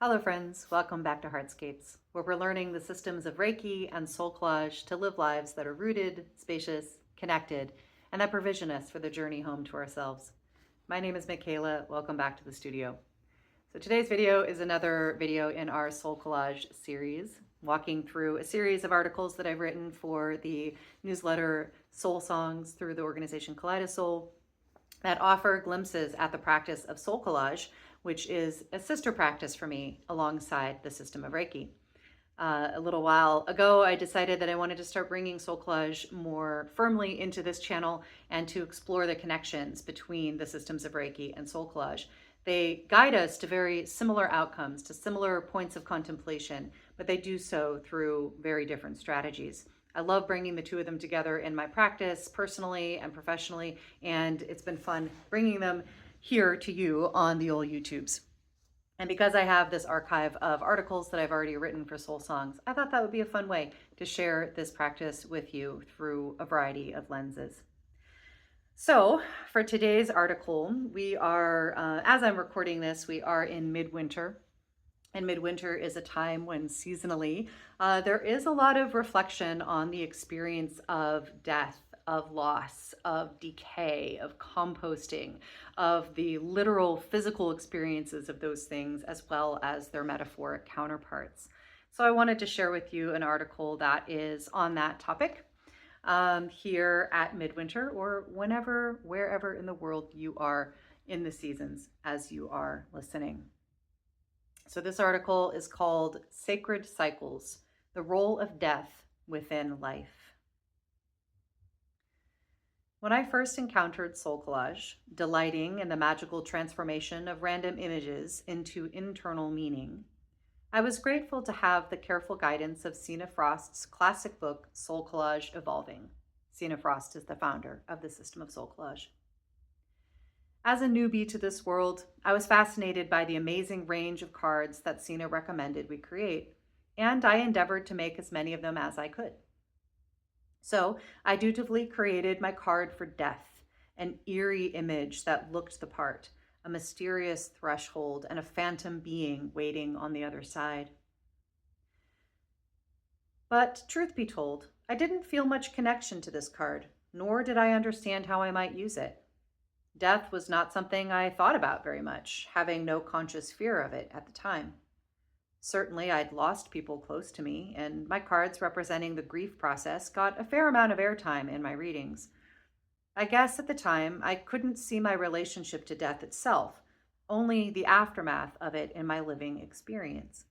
Hello friends, welcome back to HeartScapes, where we're learning the systems of Reiki and SoulCollage to live lives that are rooted, spacious, connected, and that provision us for the journey home to ourselves. My name is Michaela, welcome back to the studio. So today's video is another video in our SoulCollage series, walking through a series of articles that I've written for the newsletter Soul Songs through the organization Kaleidosoul that offer glimpses at the practice of SoulCollage, which is a sister practice for me alongside the system of Reiki. A little while ago, I decided that I wanted to start bringing SoulCollage more firmly into this channel and to explore the connections between the systems of Reiki and SoulCollage. They guide us to very similar outcomes, to similar points of contemplation, but they do so through very different strategies. I love bringing the two of them together in my practice, personally and professionally, and it's been fun bringing them here to you on the old YouTubes. And because I have this archive of articles that I've already written for Soul Songs, I thought that would be a fun way to share this practice with you through a variety of lenses. So for today's article, we are, as I'm recording this, we are in midwinter. And midwinter is a time when seasonally there is a lot of reflection on the experience of death, of loss, of decay, of composting, of the literal physical experiences of those things, as well as their metaphoric counterparts. So I wanted to share with you an article that is on that topic here at midwinter, or whenever, wherever in the world you are in the seasons as you are listening. So this article is called Sacred Cycles, the Role of Death Within Life. When I first encountered SoulCollage, delighting in the magical transformation of random images into internal meaning, I was grateful to have the careful guidance of Sina Frost's classic book, SoulCollage Evolving. Sina Frost is the founder of the system of SoulCollage. As a newbie to this world, I was fascinated by the amazing range of cards that Sina recommended we create, and I endeavored to make as many of them as I could. So I dutifully created my card for death, an eerie image that looked the part, a mysterious threshold, and a phantom being waiting on the other side. But truth be told, I didn't feel much connection to this card, nor did I understand how I might use it. Death was not something I thought about very much, having no conscious fear of it at the time. Certainly, I'd lost people close to me, and my cards representing the grief process got a fair amount of airtime in my readings. I guess at the time, I couldn't see my relationship to death itself, only the aftermath of it in my living experience.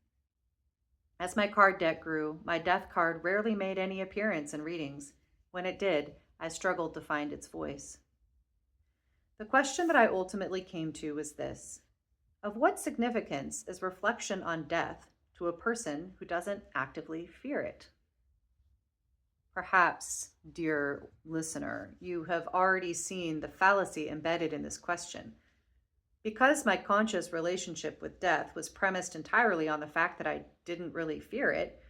As my card deck grew, my death card rarely made any appearance in readings. When it did, I struggled to find its voice. The question that I ultimately came to was this: of what significance is reflection on death to a person who doesn't actively fear it? Perhaps, dear listener, you have already seen the fallacy embedded in this question. Because my conscious relationship with death was premised entirely on the fact that I didn't really fear it,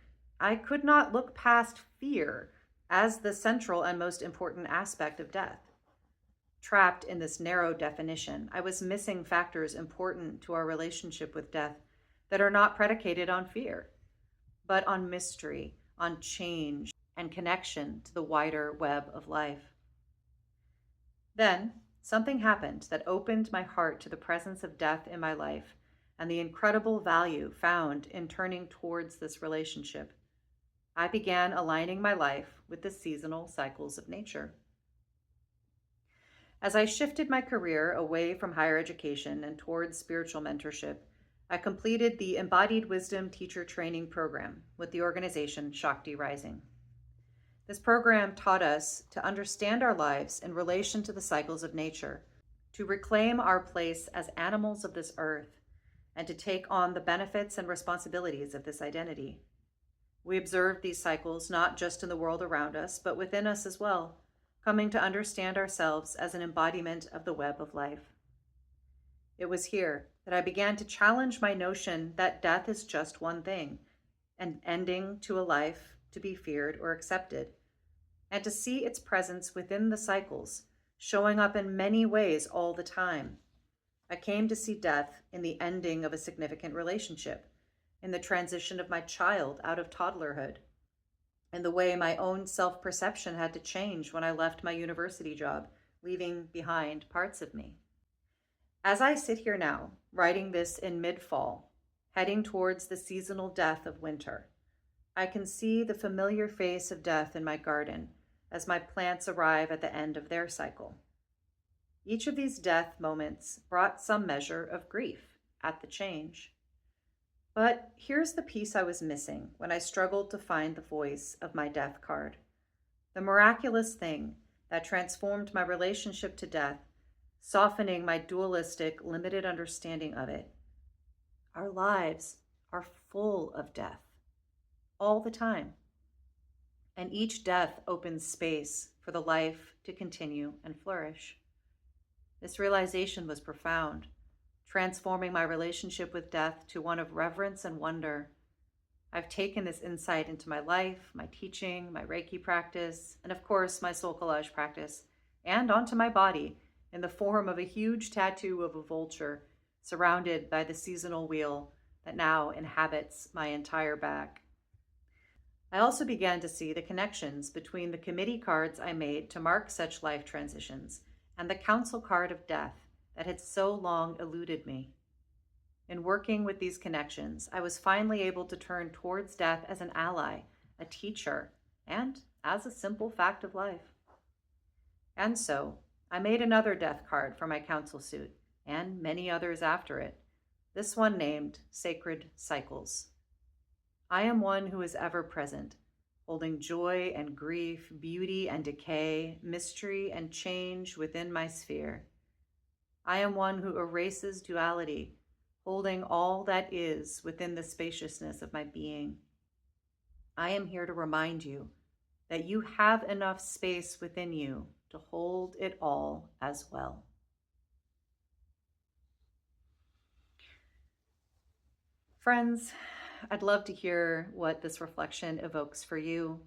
I could not look past fear as the central and most important aspect of death. Trapped in this narrow definition, I was missing factors important to our relationship with death that are not predicated on fear, but on mystery, on change, and connection to the wider web of life. Then, something happened that opened my heart to the presence of death in my life and the incredible value found in turning towards this relationship. I began aligning my life with the seasonal cycles of nature. As I shifted my career away from higher education and towards spiritual mentorship, I completed the Embodied Wisdom Teacher Training Program with the organization Shakti Rising. This program taught us to understand our lives in relation to the cycles of nature, to reclaim our place as animals of this earth, and to take on the benefits and responsibilities of this identity. We observed these cycles not just in the world around us, but within us as well, coming to understand ourselves as an embodiment of the web of life. It was here that I began to challenge my notion that death is just one thing, an ending to a life to be feared or accepted, and to see its presence within the cycles, showing up in many ways all the time. I came to see death in the ending of a significant relationship, in the transition of my child out of toddlerhood, in the way my own self-perception had to change when I left my university job, leaving behind parts of me. As I sit here now, writing this in mid-fall, heading towards the seasonal death of winter, I can see the familiar face of death in my garden as my plants arrive at the end of their cycle. Each of these death moments brought some measure of grief at the change. But here's the piece I was missing when I struggled to find the voice of my death card. The miraculous thing that transformed my relationship to death, softening my dualistic, limited understanding of it. Our lives are full of death, all the time. And each death opens space for the life to continue and flourish. This realization was profound, transforming my relationship with death to one of reverence and wonder. I've taken this insight into my life, my teaching, my Reiki practice, and of course, my SoulCollage practice, and onto my body in the form of a huge tattoo of a vulture surrounded by the seasonal wheel that now inhabits my entire back. I also began to see the connections between the committee cards I made to mark such life transitions and the council card of death that had so long eluded me. In working with these connections, I was finally able to turn towards death as an ally, a teacher, and as a simple fact of life. And so, I made another death card for my council suit, and many others after it, this one named Sacred Cycles. I am one who is ever present, holding joy and grief, beauty and decay, mystery and change within my sphere. I am one who erases duality, holding all that is within the spaciousness of my being. I am here to remind you that you have enough space within you to hold it all as well. Friends, I'd love to hear what this reflection evokes for you,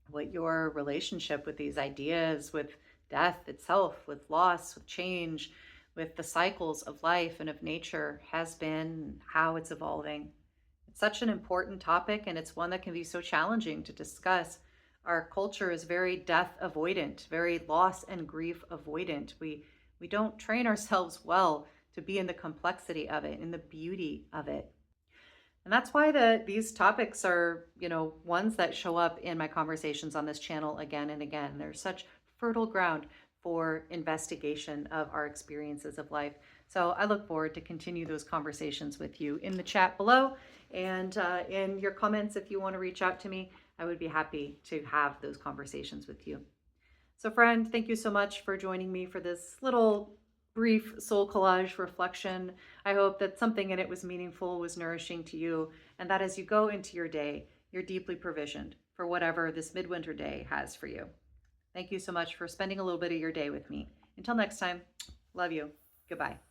what your relationship with these ideas, with death itself, with loss, with change, with the cycles of life and of nature has been, how it's evolving. It's such an important topic, and it's one that can be so challenging to discuss. Our culture is very death avoidant, very loss and grief avoidant. We don't train ourselves well to be in the complexity of it, in the beauty of it. And that's why these topics are, ones that show up in my conversations on this channel again and again. They're such fertile ground for investigation of our experiences of life. So I look forward to continue those conversations with you in the chat below, and in your comments. If you want to reach out to me, I would be happy to have those conversations with you. So friend, thank you so much for joining me for this little brief soul collage reflection. I hope that something in it was meaningful, was nourishing to you, and that as you go into your day, you're deeply provisioned for whatever this midwinter day has for you. Thank you so much for spending a little bit of your day with me. Until next time, love you. Goodbye.